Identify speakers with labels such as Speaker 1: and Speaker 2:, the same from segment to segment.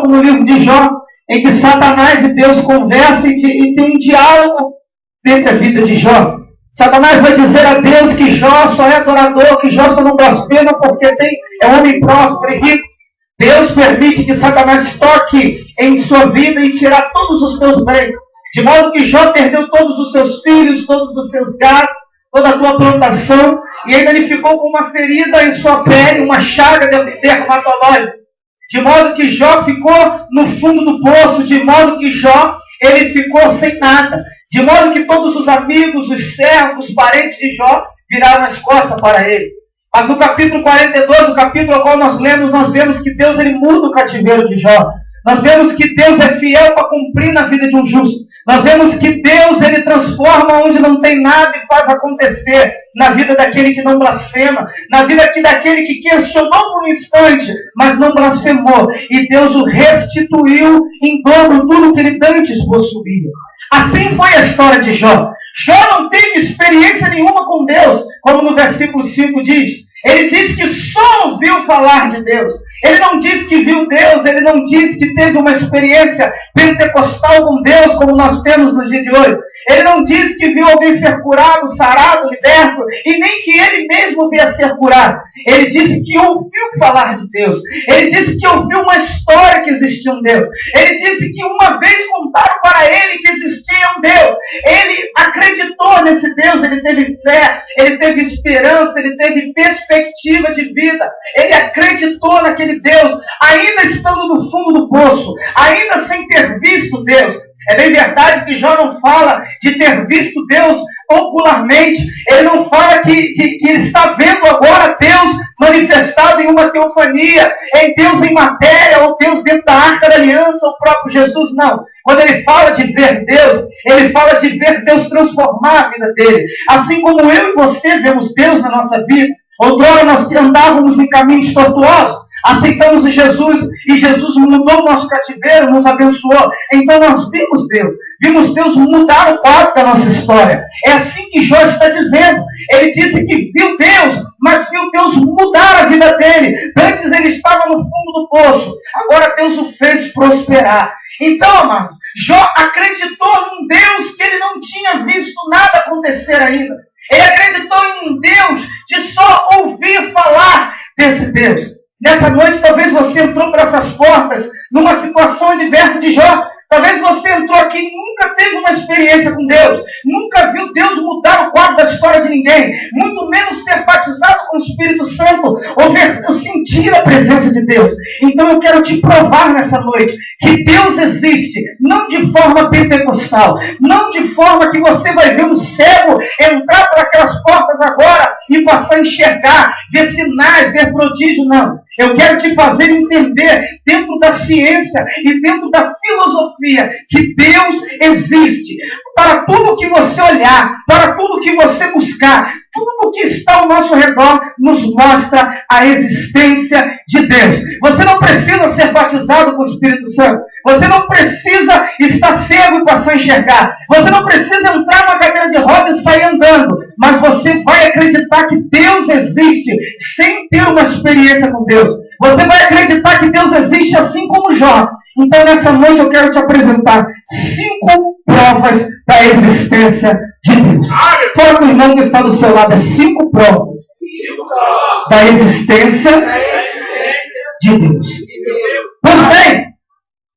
Speaker 1: como no livro de Jó, em que Satanás e Deus conversam e tem um diálogo entre a vida de Jó. Satanás vai dizer a Deus que Jó só é adorador, que Jó só não blasfema porque é um homem próspero e rico. Deus permite que Satanás toque em sua vida e tirar todos os seus bens. De modo que Jó perdeu todos os seus filhos, todos os seus gados, toda a sua plantação, e ainda ele ficou com uma ferida em sua pele, uma chaga dermatológica. De modo que Jó ficou no fundo do poço, de modo que Jó, ele ficou sem nada. De modo que todos os amigos, os servos, os parentes de Jó, viraram as costas para ele. Mas no capítulo 42, o capítulo ao qual nós lemos, nós vemos que Deus ele muda o cativeiro de Jó. Nós vemos que Deus é fiel para cumprir na vida de um justo. Nós vemos que Deus ele transforma onde não tem nada e faz acontecer na vida daquele que não blasfema, na vida daquele que questionou por um instante, mas não blasfemou. E Deus o restituiu em dobro tudo que ele antes possuía. Assim foi a história de Jó. Jó não teve experiência nenhuma com Deus, como no versículo 5 diz. Ele diz que só ouviu falar de Deus. Ele não diz que viu Deus, ele não diz que teve uma experiência pentecostal com Deus, como nós temos no dia de hoje. Ele não diz que viu alguém ser curado, sarado, liberto, e nem que ele mesmo viesse ser curado. Ele disse que ouviu falar de Deus. Ele disse que ouviu uma história que existia um Deus. Ele disse que uma vez contaram para ele que existia um Deus. Ele acreditou nesse Deus, ele teve fé, ele teve esperança, ele teve perspectiva de vida. Ele acreditou naquele Deus, ainda estando no fundo do poço, ainda sem ter visto Deus. É bem verdade que Jó não fala de ter visto Deus ocularmente. Ele não fala que ele está vendo agora Deus manifestado em uma teofania, em Deus em matéria, ou Deus dentro da Arca da Aliança, o próprio Jesus, não. Quando ele fala de ver Deus, ele fala de ver Deus transformar a vida dele. Assim como eu e você vemos Deus na nossa vida. Outrora nós andávamos em caminhos tortuosos, aceitamos Jesus e Jesus mudou o nosso cativeiro, nos abençoou. Então nós vimos Deus mudar o quadro da nossa história. É assim que Jó está dizendo. Ele disse que viu Deus, mas viu Deus mudar a vida dele. Antes ele estava no fundo do poço, agora Deus o fez prosperar. Então, amados, Jó acreditou num Deus que ele não tinha visto nada acontecer ainda. Ele acreditou em um Deus de só ouvir falar desse Deus. Nessa noite, talvez você entrou por essas portas numa situação diversa de Jó. Talvez você entrou aqui e nunca teve uma experiência com Deus. Nunca viu Deus mudar o quadro da história de ninguém. Muito menos ser batizado com o Espírito Santo ou sentir a presença de Deus. Então eu quero te provar nessa noite que Deus existe. Não de forma pentecostal. Não de forma que você vai ver um cego entrar por aquelas portas agora e passar a enxergar, ver sinais, ver prodígio. Não. Eu quero te fazer entender dentro da ciência e dentro da filosofia que Deus existe. Para tudo que você olhar, para tudo que você buscar, tudo que está ao nosso redor nos mostra a existência de Deus. Você não precisa ser batizado com o Espírito Santo. Você não precisa estar cego e passar a enxergar. Você não precisa entrar numa cadeira de rodas e sair andando. Mas você vai acreditar que Deus existe sem ter uma experiência com Deus. Você vai acreditar que Deus existe assim como Jó. Então nessa noite eu quero te apresentar 5 provas da existência de Deus. Fala com o irmão que está do seu lado. 5 provas da existência de Deus. Pois bem,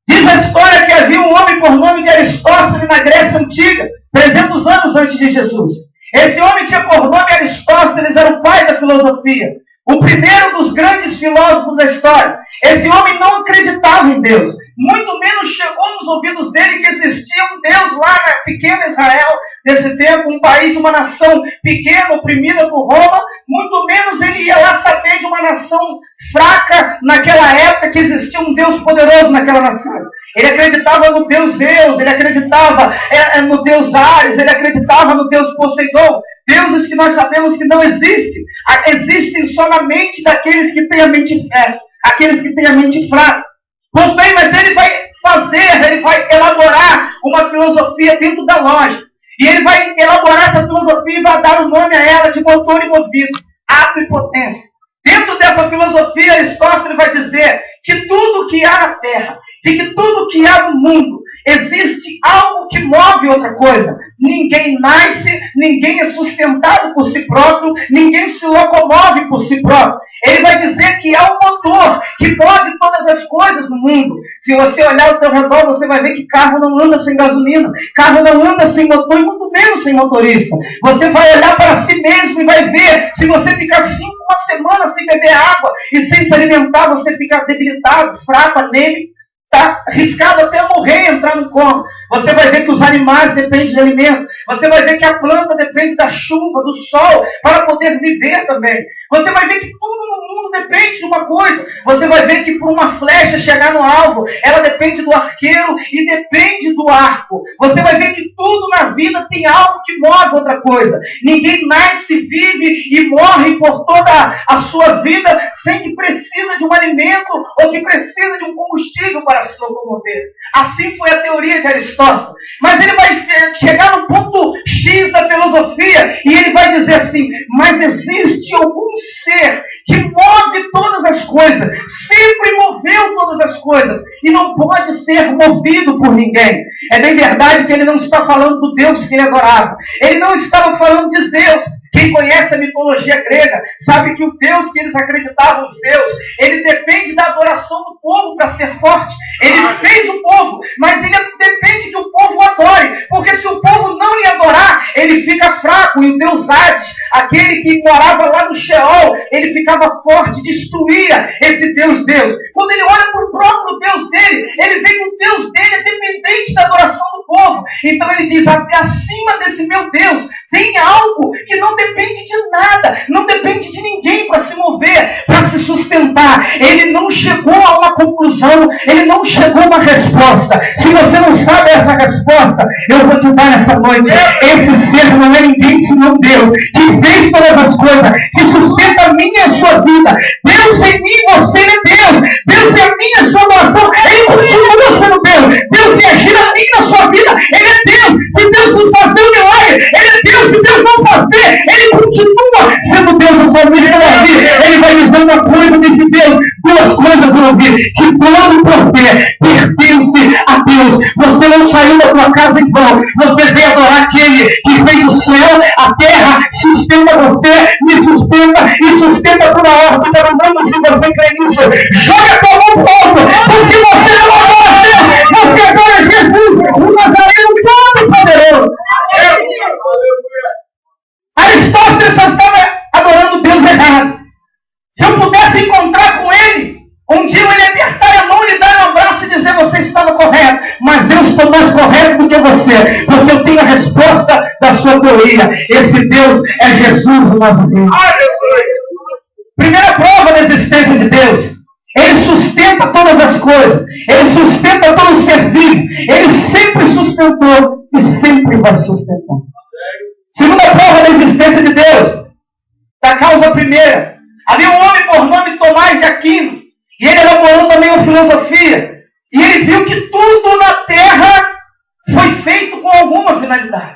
Speaker 1: diz a história que havia um homem por nome de Aristóteles na Grécia Antiga, 300 anos antes de Jesus. Esse homem tinha por nome Aristóteles, era o pai da filosofia. O primeiro dos grandes filósofos da história. Esse homem não acreditava em Deus. Muito menos chegou nos ouvidos dele que existia um Deus lá na pequena Israel, nesse tempo, um país, uma nação pequena, oprimida por Roma. Muito menos ele ia lá saber de uma nação fraca naquela época, que existia um Deus poderoso naquela nação. Ele acreditava no Deus Zeus, ele acreditava no Deus Ares, ele acreditava no Deus Poseidon. Deuses que nós sabemos que não existem. Existem só na mente daqueles que têm a mente fértil, aqueles que têm a mente fraca. Pois bem, mas ele vai elaborar uma filosofia dentro da lógica. E ele vai elaborar essa filosofia e vai dar o nome a ela de motor e movido, ato e potência. Dentro dessa filosofia, Aristóteles vai dizer que tudo que há na Terra, de que tudo que há no mundo, existe algo que move outra coisa. Ninguém nasce, ninguém é sustentado por si próprio, ninguém se locomove por si próprio. Ele vai dizer que há um motor que move todas as coisas no mundo. Se você olhar ao seu redor, você vai ver que carro não anda sem gasolina, carro não anda sem motor e muito menos sem motorista. Você vai olhar para si mesmo e vai ver, se você ficar uma semana sem beber água e sem se alimentar, você fica debilitado, fraco, anêmico, está arriscado até a morrer e entrar no coma. Você vai ver que os animais dependem de alimento. Você vai ver que a planta depende da chuva, do sol, para poder viver também. Você vai ver que tudo no mundo depende de uma coisa. Você vai ver que por uma flecha chegar no alvo, ela depende do arqueiro e depende do arco. Você vai ver que tudo na vida tem algo que move outra coisa. Ninguém nasce, vive e morre por toda a sua vida sem que precisa de um alimento ou que precisa de um combustível para se locomover. Assim foi a teoria de Aristóteles. Mas ele vai chegar no ponto X da filosofia e ele vai dizer assim: mas existe algum ser que move todas as coisas, sempre moveu todas as coisas e não pode ser movido por ninguém. É bem verdade que ele não está falando do Deus que ele adorava. Ele não estava falando de Zeus. Quem conhece a mitologia grega sabe que o Deus que eles acreditavam, Zeus, ele depende da adoração do povo para ser forte. Ele fez o povo, mas ele depende que o povo o adore. Porque se o povo não lhe adorar, ele fica fraco. E o Deus Hades, aquele que morava lá no Sheol, ele ficava forte, destruía esse Deus Zeus. Quando ele olha para o próprio Deus dele, ele vê que o Deus dele é dependente da adoração do povo. Então ele diz: até acima desse meu Deus tem algo que não depende de nada, não depende de ninguém para se mover, para se sustentar. Ele não chegou a uma conclusão, ele não chegou a uma resposta. Se você não sabe essa resposta, eu vou te dar nessa noite. Esse ser não é ninguém senão Deus, que fez todas as coisas, que sustenta a minha e a sua vida. Deus em mim, você é Deus. Deus é a minha e a sua adoração. Ele continua sendo Deus. Deus se agir a mim e a sua vida. Ele é Deus. Se Deus nos fazer um milagre, Ele é Deus. Se Deus não fazer, Ele continua sendo Deus na sua vida. Ele vai dizer uma coisa desse Deus, duas coisas vão ouvir: que todo poder pertence a Deus. Você não saiu da sua casa em vão. Você veio adorar aquele que fez o céu, a terra, sustenta você, me sustenta e sustenta toda a órbita do mundo. Se você crê nisso, joga a mão pro alto, porque você não adora Deus, você adora Jesus, o Nazareno Todo-Poderoso. Aristóteles só estava adorando Deus errado. Se eu pudesse encontrar com ele, um dia eu ia apertar a mão, lhe dar um abraço e dizer: você estava correto, mas eu estou mais correto do que você, porque eu tenho a resposta da sua teoria. Esse Deus é Jesus o Nazareno. Primeira prova da existência de Deus: Ele sustenta todas as coisas, Ele sustenta todo o ser vivo, Ele sempre sustentou e sempre vai sustentar. Segunda prova da existência de Deus, da causa primeira: havia um homem por nome Tomás de Aquino, e ele elaborou também uma filosofia, e ele viu que tudo na terra foi feito com alguma finalidade.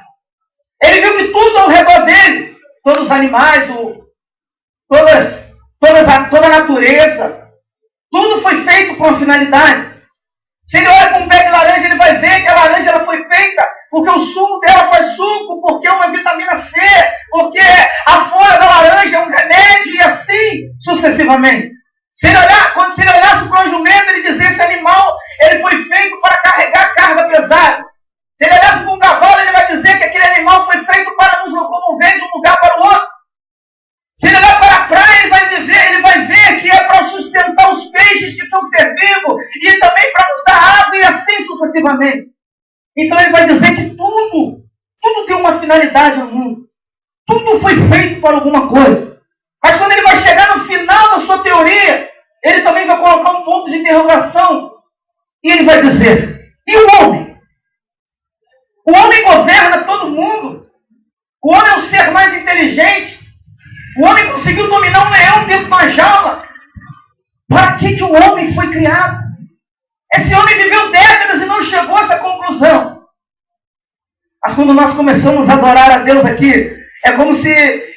Speaker 1: Ele viu que tudo ao redor dele, todos os animais, toda a natureza, tudo foi feito com uma finalidade. Se ele olha para um pé de laranja, ele vai ver que a laranja ela foi feita porque o sumo dela faz suco, porque é uma vitamina C, porque a folha da laranja é um remédio e assim sucessivamente. Se ele olhasse para um jumento, ele dizia: esse animal ele foi feito para carregar carga pesada. Se ele olhasse para um cavalo, ele vai dizer que aquele animal foi feito para nos locomover de um lugar para o outro. Se ele olhar para a praia, ele vai ver que é para sustentar os peixes que são ser vivos e também para nos dar água e assim sucessivamente. Então ele vai dizer que tudo tem uma finalidade no mundo. Tudo foi feito para alguma coisa. Mas quando ele vai chegar no final da sua teoria, ele também vai colocar um ponto de interrogação. E ele vai dizer: e o homem? O homem governa todo mundo. O homem é o ser mais inteligente. O homem conseguiu dominar um leão dentro de uma jaula. Para que o homem foi criado? Esse homem viveu décadas e não chegou a essa conclusão. Mas quando nós começamos a adorar a Deus aqui, é como se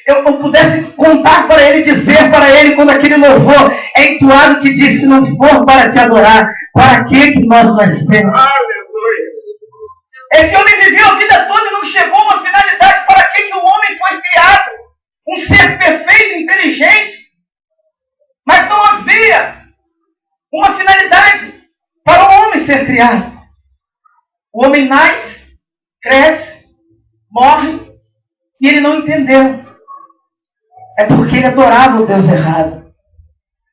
Speaker 1: eu pudesse contar para ele, dizer para ele, quando aquele louvor é entoado, que diz: se não for para te adorar, para que nós nascemos.
Speaker 2: Aleluia.
Speaker 1: Esse homem viveu a vida toda e não chegou a uma finalidade para que o homem foi criado. Um ser perfeito, inteligente. Mas não havia uma finalidade para o homem ser criado. O homem nasce, cresce, morre e ele não entendeu. É porque ele adorava o Deus errado.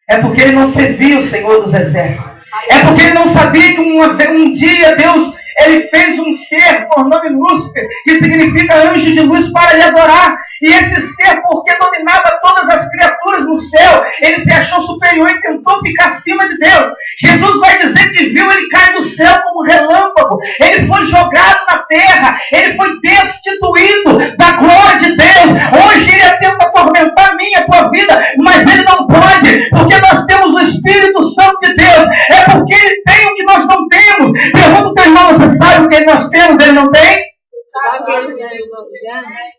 Speaker 1: É porque ele não servia o Senhor dos Exércitos. É porque ele não sabia que um dia Deus ele fez um ser por nome Lúcifer, que significa anjo de luz, para lhe adorar. E esse ser, porque dominava todas as criaturas no céu, ele se achou superior e tentou ficar acima de Deus. Jesus vai dizer que viu ele cair do céu como um relâmpago. Ele foi jogado na terra. Ele foi destituído da glória de Deus. Hoje ele tenta atormentar a minha e a tua vida, mas ele não pode, porque nós temos o Espírito Santo de Deus. É porque ele tem o que nós não temos. Pergunta ao teu irmão, você sabe o que nós temos, ele não tem?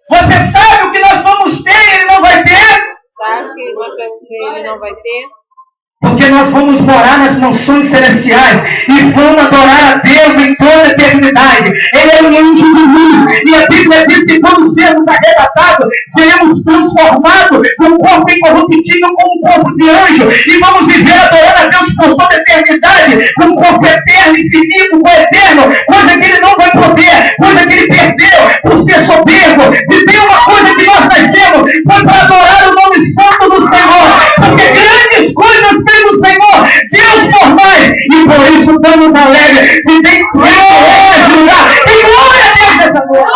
Speaker 1: Você sabe o que nós vamos ter e ele não vai ter?
Speaker 3: Sabe o que ele não vai ter?
Speaker 1: Porque nós vamos morar nas mansões celestiais e vamos adorar a Deus em toda a eternidade. Ele é um anjo de luz. E a Bíblia diz que quando sermos arrebatados, seremos transformados com um corpo incorruptível como um corpo de anjo. E vamos viver adorando a Deus por toda a eternidade, com um corpo eterno, infinito, com eterno. Coisa que ele não vai poder, coisa que ele perdeu por ser soberbo. Se tem uma coisa que nós nascemos, foi para adorar o nome santo do Senhor. Porque grandes coisas do Senhor, Deus por nós, e por isso estamos alegres, e tem que lugar, e glória a Deus nessa noite.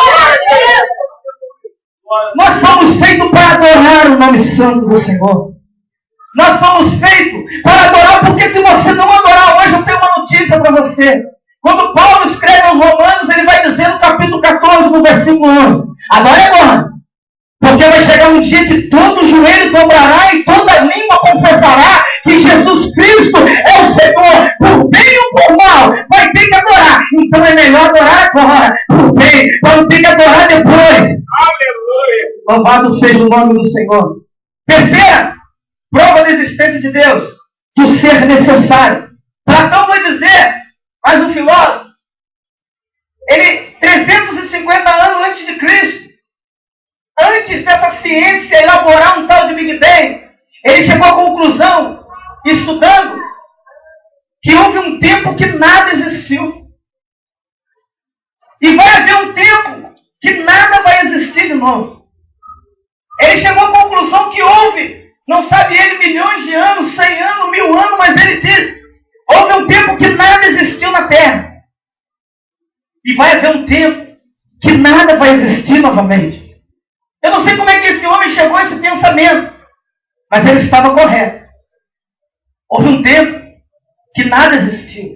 Speaker 1: Nós fomos feitos para adorar o nome santo do Senhor. Nós fomos feitos para adorar, porque se você não adorar hoje, eu tenho uma notícia para você. Quando Paulo escreve aos Romanos, ele vai dizer no capítulo 14, no versículo 11, adore agora. Porque vai chegar um dia que todo joelho dobrará e toda língua confessará que Jesus Cristo é o Senhor. Por bem ou por mal, vai ter que adorar. Então é melhor adorar agora, por bem. Vamos ter que adorar depois.
Speaker 2: Aleluia.
Speaker 1: Louvado seja o nome do Senhor. Terceira, prova da existência de Deus, do ser necessário. Platão vai dizer, mas o filósofo, ele 350 anos antes de Cristo, antes dessa ciência elaborar um tal de Big Bang, ele chegou à conclusão, estudando, que houve um tempo que nada existiu. E vai haver um tempo que nada vai existir de novo. Ele chegou à conclusão que houve, não sabe ele, milhões de anos, 100 anos, 1000 anos, mas ele diz, houve um tempo que nada existiu na Terra. E vai haver um tempo que nada vai existir novamente. Eu não sei como é que esse homem chegou a esse pensamento, mas ele estava correto. Houve um tempo que nada existiu.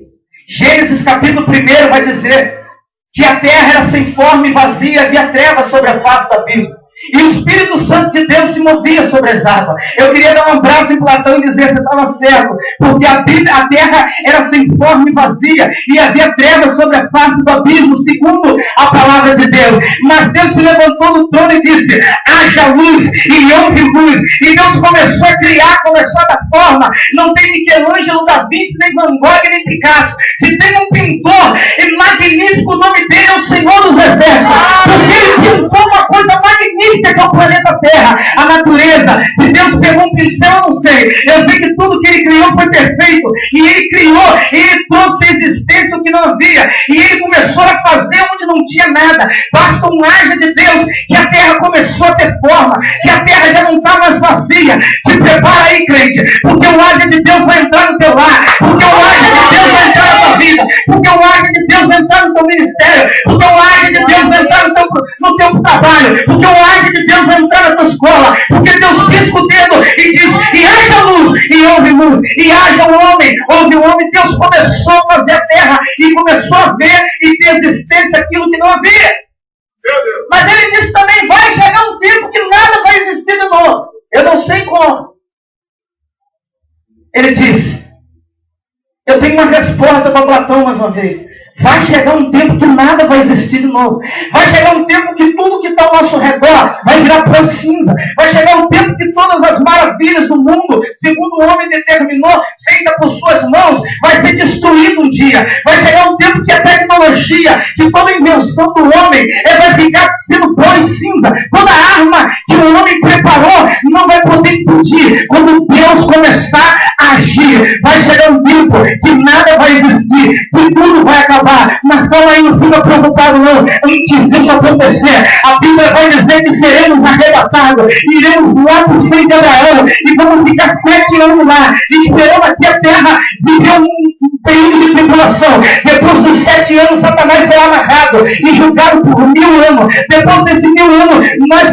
Speaker 1: Gênesis capítulo 1 vai dizer que a terra era sem forma e vazia, havia trevas sobre a face do abismo. E o Espírito Santo de Deus se movia sobre as águas. Eu queria dar um abraço em Platão e dizer, você estava certo, porque a terra era sem forma e vazia, e havia trevas sobre a face do abismo, segundo a palavra de Deus. Mas Deus se levantou do trono e disse, haja luz, e houve luz. E Deus começou a criar, começou a dar forma. Não tem Michelangelo, Da Vinci, nem Van Gogh, nem Picasso. Se tem um pintor magnífico, o nome dele é o Senhor dos Exércitos. Porque ele pintou uma coisa magnífica, que é o planeta Terra, a natureza. Se Deus pegou um pincel, eu não sei. Eu sei que tudo que ele criou foi perfeito. E ele criou, ele trouxe à existência o que não havia. E ele começou a fazer onde não tinha nada. Basta um haja de Deus que a terra começou a ter forma, que a terra já não está mais vazia. Se prepara aí, crente, porque o haja de Deus vai entrar no teu lar, porque o haja de Deus vai entrar na tua vida, porque o haja de Deus vai entrar no teu ministério, porque o haja de Deus vai entrar no teu trabalho, porque o haja de Deus vai entrar na tua escola, porque Deus pisca o dedo e diz, e haja luz, e houve luz, e haja um homem, houve um homem. Deus começou a fazer a terra e começou a ver e ter existência aquilo que não havia. Mas ele disse também, vai chegar um tempo que nada vai existir de novo. Eu não sei como. Ele disse, eu tenho uma resposta para Platão mais uma vez. Vai chegar um tempo que nada vai existir de novo. Vai chegar um tempo que tudo que está ao nosso redor vai virar pó cinza. Vai chegar um tempo sabe que todas as maravilhas do mundo, segundo o homem determinou, feita por suas mãos, vai ser destruído um dia. Vai chegar um tempo que a tecnologia, que toda invenção do homem, vai ficar sendo pó e cinza. Toda arma que o homem preparou não vai poder impedir. Quando Deus começar a agir, vai chegar um tempo que nada vai existir, que tudo vai acabar. Mas calma aí, não fica preocupado não. Antes disso acontecer, a Bíblia vai dizer que seremos arrebatados, iremos lá para o seio de Abraão e vamos ficar 7 anos lá, esperando aqui a terra viver um período de tribulação. Depois dos 7 anos, Satanás será amarrado e julgado por 1000 anos. Depois desses 1000 anos, nós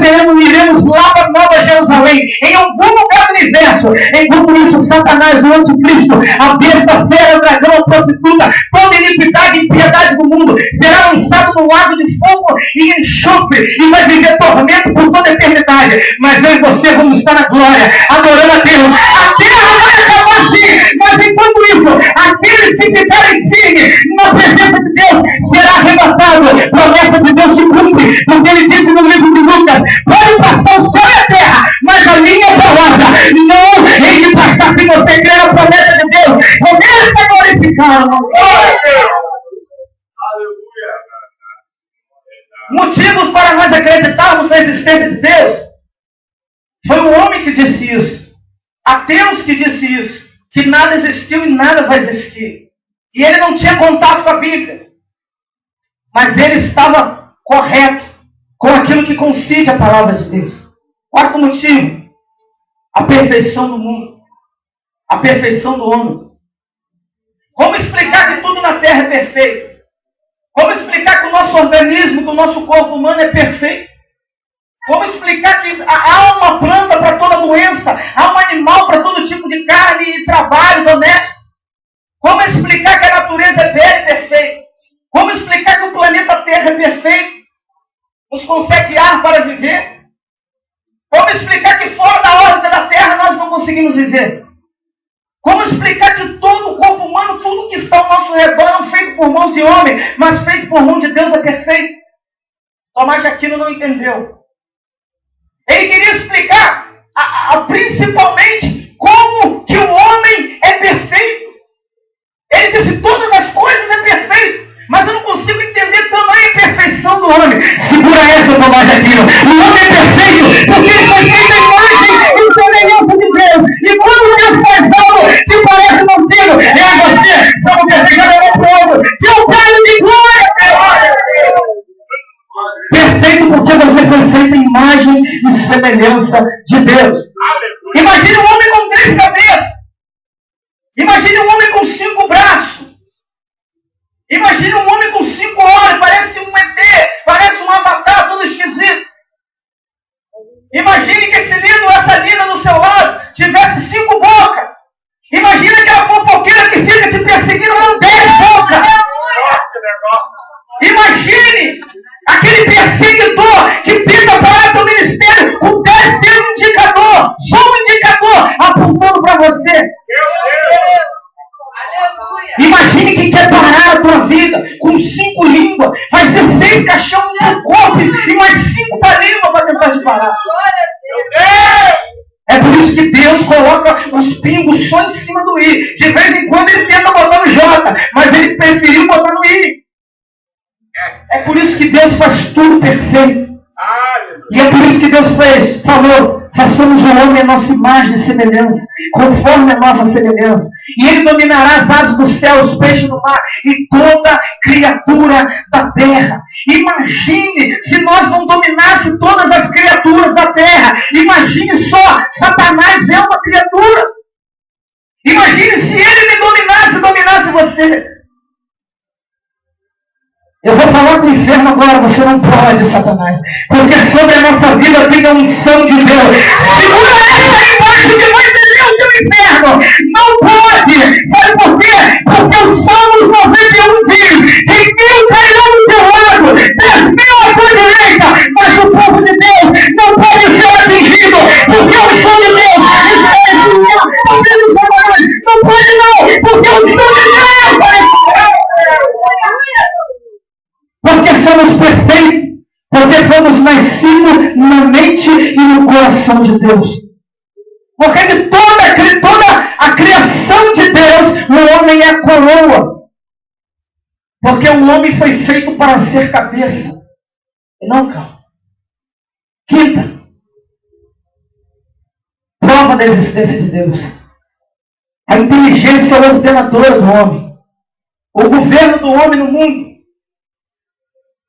Speaker 1: iremos lá para Nova Jerusalém, em algum lugar do universo. Enquanto isso, Satanás, o anticristo, a besta, fera, o dragão, a prostituta, toda iniquidade e impiedade do mundo, será lançado no lago de fogo e enxofre e vai viver tormento por toda a eternidade. Mas eu e você vamos estar na glória, adorando a Deus. A terra vai acabar assim, mas enquanto isso, aqueles que ficarem firmes na presença de Deus será arrebatado. A promessa de Deus se cumpre, porque ele disse no livro de Lucas: pode passar o céu e a terra, mas a minha palavra não hei de passar. Se você crê na promessa de Deus, começa a glorificar. Motivos para nós acreditarmos na existência de Deus. Foi o homem que disse isso. Ateus que disse isso. Que nada existiu e nada vai existir. E ele não tinha contato com a Bíblia. Mas ele estava correto com aquilo que concede a palavra de Deus. Quarto motivo. A perfeição do mundo. A perfeição do homem. Como explicar que tudo na Terra é perfeito? Como explicar que o nosso organismo, que o nosso corpo humano é perfeito? Como explicar que há uma planta para toda doença, há um animal para todo tipo de carne e trabalho honesto? Como explicar que a natureza é bela e perfeita? Como explicar que o planeta Terra é perfeito? Nos concede ar para viver? Como explicar que fora da órbita da Terra nós não conseguimos viver? Como explicar que todo o corpo humano, tudo que está ao nosso redor, não feito por mãos de homem, mas feito por mão de Deus, é perfeito? Tomás de Aquino não entendeu. Ele queria explicar, principalmente, como que o homem é perfeito. Ele disse, todas as coisas é perfeito, mas eu não consigo entender tamanha imperfeição do homem. Segura essa, Tomás de Aquino. O homem é perfeito porque ele foi feito a imagem e semelhança de Deus. E quando Deus faz algo que parece não ter, eu e você somos desejados ao povo. Que o Pai de glória! Perfeito porque você foi feito a imagem e semelhança de Deus. Imagine um homem com 3 cabeças. Imagine um homem com 5 braços. Imagine um homem com 5 olhos, parece um ET, parece um avatar, tudo esquisito. Imagine que esse lindo ou essa linda do seu lado tivesse 5 bocas. Imagine aquela fofoqueira que fica te perseguindo com 10 bocas. Imagine aquele perseguidor que tenta parar teu ministério com 10 dedos indicador, só um indicador apontando para você. Imagine quem quer parar a tua vida com 5 línguas, vai ser 6 caixão no corpo e mais 5 para língua para tentar te parar. É por isso que Deus coloca os pingos só em cima do I. De vez em quando ele tenta botar no J, mas ele preferiu botar no I. É por isso que Deus faz tudo perfeito. E é por isso que Deus falou, façamos o homem a nossa imagem e semelhança, conforme a nossa semelhança. E ele dominará as aves do céu, os peixes do mar e toda criatura da terra. Imagine se nós não dominássemos todas as criaturas da terra. Imagine só, Satanás é uma criatura. Imagine se ele me dominasse você. Eu vou falar com o inferno agora, você não pode, Satanás. Porque sobre a nossa vida tem a unção de Deus. Segura essa imagem que vai entender o teu inferno. Não pode. Sabe por quê? Porque o Salmo 91 diz que Deus cairá no teu lado, 10.000 à tua direita, mas o povo de Deus não pode ser atingido. Porque o som de Deus não pode não. Porque o som de Deus porque somos perfeitos, porque somos nascidos na mente e no coração de Deus. Porque de toda a criação de Deus, o homem é a coroa. Porque o homem foi feito para ser cabeça e não cauda. Quinta, prova da existência de Deus. A inteligência ordenadora do homem. O governo do homem no mundo.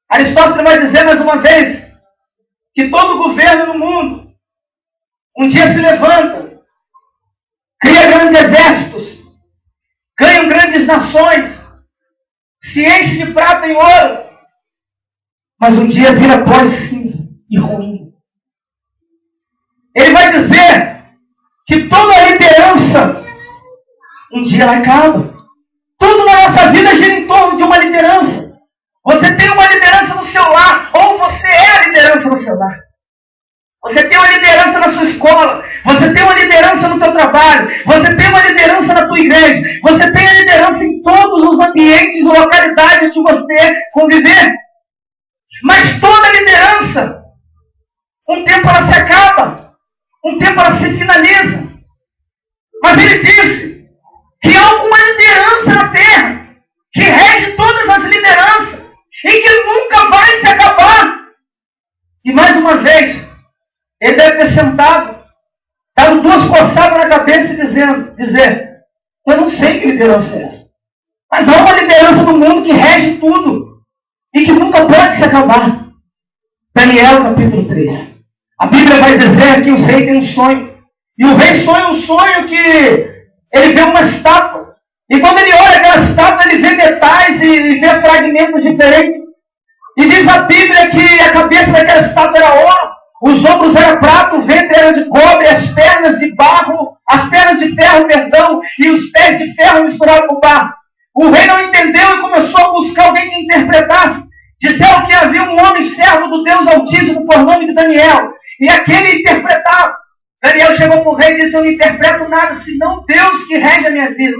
Speaker 1: Aristóteles vai dizer mais uma vez que todo governo no mundo um dia se levanta, cria grandes exércitos, ganham grandes nações, se enche de prata e ouro, mas um dia vira pó e cinza e ruim. Ele vai dizer que toda a liderança um dia ela acaba. Tudo na nossa vida gira em torno de uma liderança. Você tem uma liderança no seu lar, ou você é a liderança no seu lar. Você tem uma liderança na sua escola, você tem uma liderança no seu trabalho, você tem uma liderança na tua igreja, você tem a liderança em todos os ambientes e localidades que você conviver. Mas toda liderança, um tempo ela se acaba, um tempo ela se finaliza. Mas ele disse que há alguma liderança na terra que rege todas as lideranças e que nunca vai se acabar. E mais uma vez, ele deve ter sentado, dado duas coçadas na cabeça e dizer, eu não sei que liderança é essa. Mas há uma liderança no mundo que rege tudo e que nunca pode se acabar. Daniel capítulo 3. A Bíblia vai dizer que os reis têm um sonho. E o rei sonha um sonho que ele vê uma estátua. E quando ele olha aquela estátua, ele vê detalhes e vê fragmentos diferentes. E diz a Bíblia que a cabeça daquela estátua era ouro, os ombros eram prata, o ventre era de cobre, as pernas de barro, as pernas de ferro, perdão, e os pés de ferro misturados com barro. O rei não entendeu e começou a buscar alguém que interpretasse. Disseram que havia um homem servo do Deus Altíssimo por nome de Daniel. E aquele interpretava. Daniel chegou para o rei e disse, eu não interpreto nada, senão Deus que rege a minha vida.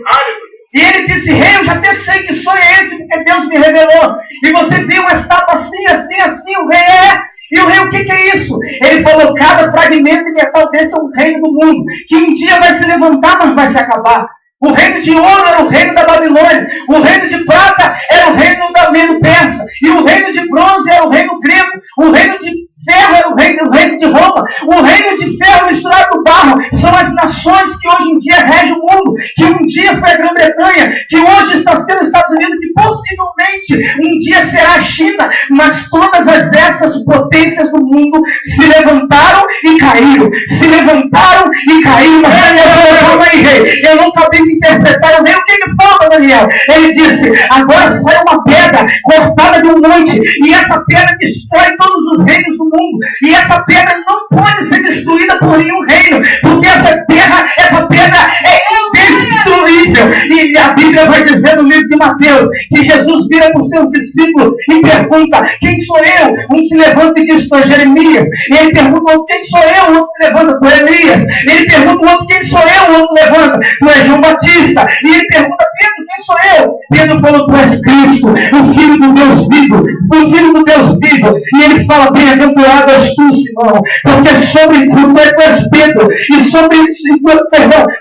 Speaker 1: E ele disse, rei, eu já até sei que sonho é esse, porque Deus me revelou. E você viu uma estátua assim, assim, assim, o rei é. E o rei, o que é isso? Ele falou, cada fragmento de metal desse é um reino do mundo, que um dia vai se levantar, mas vai se acabar. O reino de ouro era o reino da Babilônia, o reino de prata era o reino da Medo-Persa, e o reino de bronze era o reino grego, o reino de ferro era o reino de Roma, o reino de ferro misturado com barro são as nações que hoje em dia regem o mundo, que um dia foi a Grã-Bretanha, que hoje está sendo os Estados Unidos, que possivelmente um dia será a China, mas todas essas potências do mundo se levantaram e caíram, se levantaram e caíram. Mas Daniel falou, calma aí, rei, eu não acabei de interpretar, o rei, o que ele fala, Daniel? Ele disse, agora sai uma pedra cortada de um monte, e essa pedra destrói todos os reinos do mundo. E essa pedra não pode ser destruída por nenhum reino, porque essa pedra é indestruível. E a Bíblia vai dizer no livro de Mateus que Jesus vira para os seus discípulos e pergunta, quem sou eu? Um se levanta e diz, tu é Jeremias. E ele pergunta, quem sou eu? O outro se levanta, tu é Elias. E ele pergunta, o outro, quem sou eu? O outro levanta, tu é João Batista. E ele pergunta, Pedro, quem sou eu? Pedro falou, tu és Cristo, o Filho do Deus vivo, o Filho do Deus vivo. E ele fala, bem-aventurado és tu, Simão, porque sobre tu és Pedro, e sobre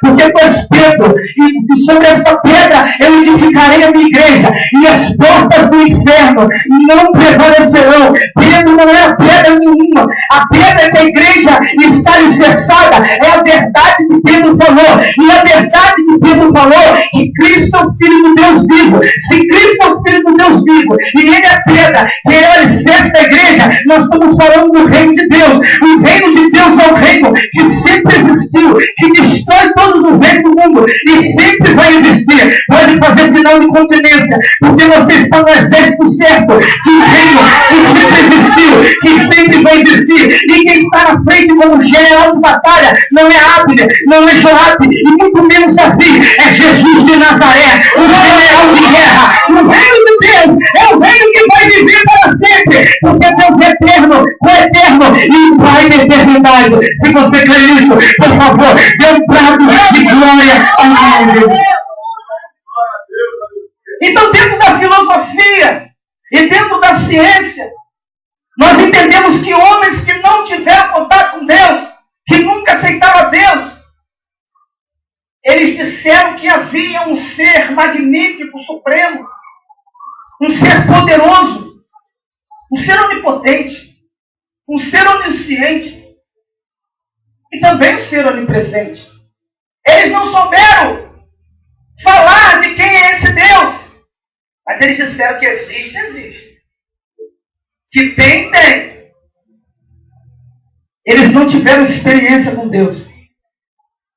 Speaker 1: porque tu és Pedro, e sobre essa pedra eu edificarei a minha igreja, e as portas do inferno não prevalecerão. Pedro não é a pedra nenhuma, a pedra que a igreja está alicerçada é a verdade que Pedro falou, e a verdade que Pedro falou que Cristo é o Filho do Deus vivo. Se Cristo é o Filho do Deus vivo, e ele é a pedra que é o alicerce da igreja, nós estamos falando do reino de Deus. O reino de Deus é um reino que sempre existiu, que destrói todos os reinos do mundo e sempre vai existir. Pode fazer sinal de continência, porque você está no exército certo, que o reino que sempre existiu, que sempre vai existir. E quem está na frente como general de batalha não é Abner, não é Joabe, e muito menos Davi, é Jesus de Nazaré, o general de guerra. O reino de Deus é o reino que vai viver para sempre, porque Deus é eterno, coeterno e Pai da eternidade. Se você crê nisso, por favor, dê um prato de glória ao nome de Deus. Então, dentro da filosofia e dentro da ciência, nós entendemos que homens que não tiveram contato com Deus, que nunca aceitaram a Deus, Eles disseram que havia um ser magnífico, supremo, um ser poderoso, um ser onipotente, um ser onisciente e também um ser onipresente. Eles não souberam falar de quem é esse Deus, mas eles disseram que existe, existe. Que tem, tem. Eles não tiveram experiência com Deus,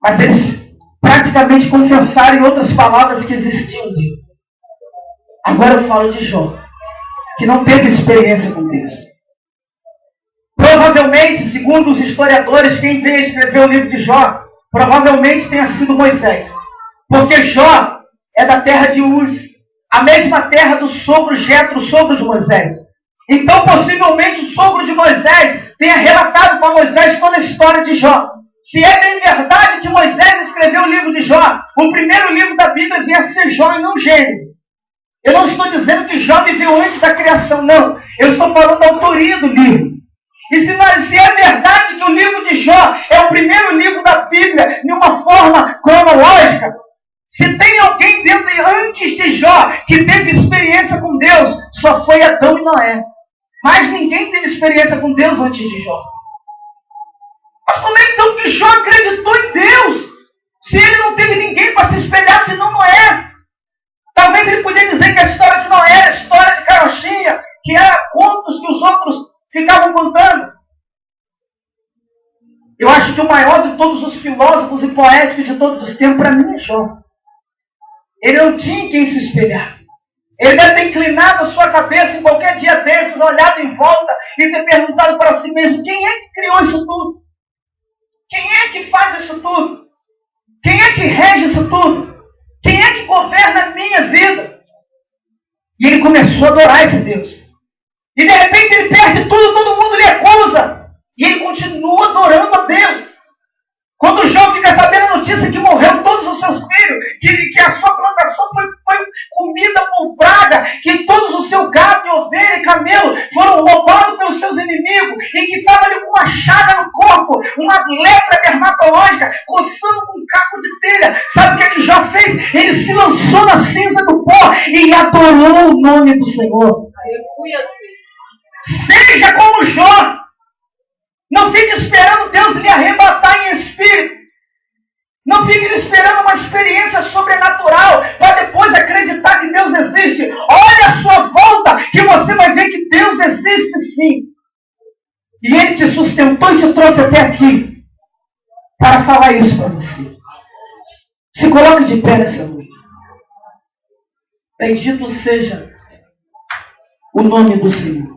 Speaker 1: mas eles praticamente confessaram em outras palavras que existia um Deus. Agora eu falo de Jó, que não teve experiência com Deus. Provavelmente, segundo os historiadores, quem veio escrever o livro de Jó, provavelmente tenha sido Moisés. Porque Jó é da terra de Uz, a mesma terra do sogro Jetro, sogro de Moisés. Então, possivelmente, o sogro de Moisés tenha relatado para Moisés toda a história de Jó. Se é bem verdade que Moisés escreveu o livro de Jó, o primeiro livro da Bíblia devia ser Jó e não Gênesis. Eu não estou dizendo que Jó viveu antes da criação, não. Eu estou falando da autoria do livro. E se é verdade que o livro de Jó é o primeiro livro da Bíblia, de uma forma cronológica, se tem alguém antes de Jó que teve experiência com Deus, só foi Adão e Noé. Mas ninguém teve experiência com Deus antes de Jó. Mas como é então que Jó acreditou em Deus? Se ele não teve ninguém para se espelhar, senão Noé. Talvez ele podia dizer que a história de Noé era a história de carochinha, que era contos que os outros ficavam contando. Eu acho que o maior de todos os filósofos e poéticos de todos os tempos, para mim, é Jó. Ele não tinha em quem se espelhar. Ele deve ter inclinado a sua cabeça em qualquer dia desses, olhado em volta e ter perguntado para si mesmo: quem é que criou isso tudo? Quem é que faz isso tudo? Quem é que rege isso tudo? Quem é que governa a minha vida? E ele começou a adorar esse Deus. E de repente ele perde tudo, todo mundo lhe acusa. E ele continua adorando a Deus. Quando Jó fica sabendo a notícia que morreu todos os seus filhos, que a sua plantação foi comida por praga, que todos os seus gado, ovelha e camelo foram roubados pelos seus inimigos, e que estava ali com uma chaga no corpo, uma lepra dermatológica, coçando com um caco de telha. Sabe o que Jó fez? Ele se lançou na cinza do pó e adorou o nome do Senhor. Seja como Jó. Não fique esperando Deus lhe arrebatar em espírito. Não fique esperando uma experiência sobrenatural para depois acreditar que Deus existe. Olha a sua volta que você vai ver que Deus existe sim. E Ele te sustentou e te trouxe até aqui para falar isso para você. Se coloque de pé nessa noite. Bendito seja o nome do Senhor.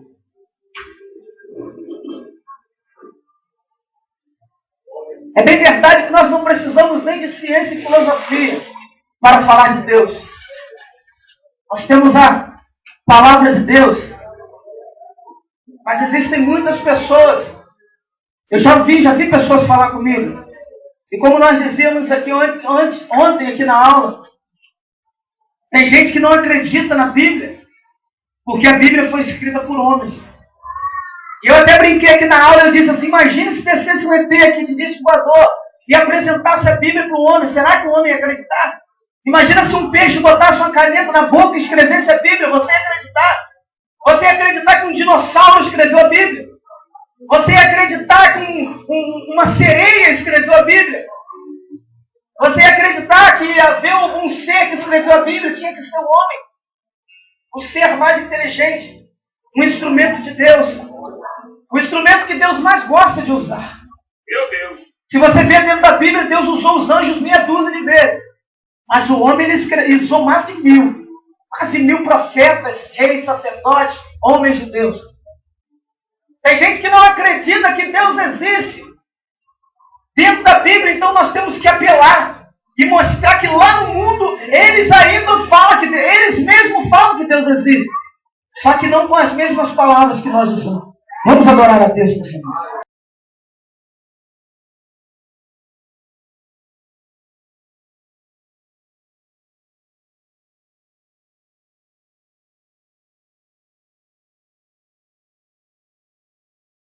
Speaker 1: É bem verdade que nós não precisamos nem de ciência e filosofia para falar de Deus. Nós temos a palavra de Deus. Mas existem muitas pessoas. Eu já vi pessoas falar comigo. E como nós dizíamos aqui ontem aqui na aula, tem gente que não acredita na Bíblia, porque a Bíblia foi escrita por homens. E eu até brinquei aqui na aula, eu disse assim: imagine se descesse um ET aqui de disco voador e apresentasse a Bíblia para o homem. Será que o homem ia acreditar? Imagina se um peixe botasse uma caneta na boca e escrevesse a Bíblia. Você ia acreditar? Você ia acreditar que um dinossauro escreveu a Bíblia? Você ia acreditar que uma sereia escreveu a Bíblia? Você ia acreditar que havia algum ser que escreveu a Bíblia? Tinha que ser o homem. O ser mais inteligente. Um instrumento de Deus. O instrumento que Deus mais gosta de usar.
Speaker 2: Meu Deus.
Speaker 1: Se você ver dentro da Bíblia, Deus usou os anjos meia dúzia de vezes. Mas o homem ele usou mais de 1000. Quase 1000 profetas, reis, sacerdotes, homens de Deus. Tem gente que não acredita que Deus existe. Dentro da Bíblia, então, nós temos que apelar e mostrar que lá no mundo eles ainda falam eles mesmos falam que Deus existe. Só que não com as mesmas palavras que nós usamos. Vamos adorar a Deus nessa noite.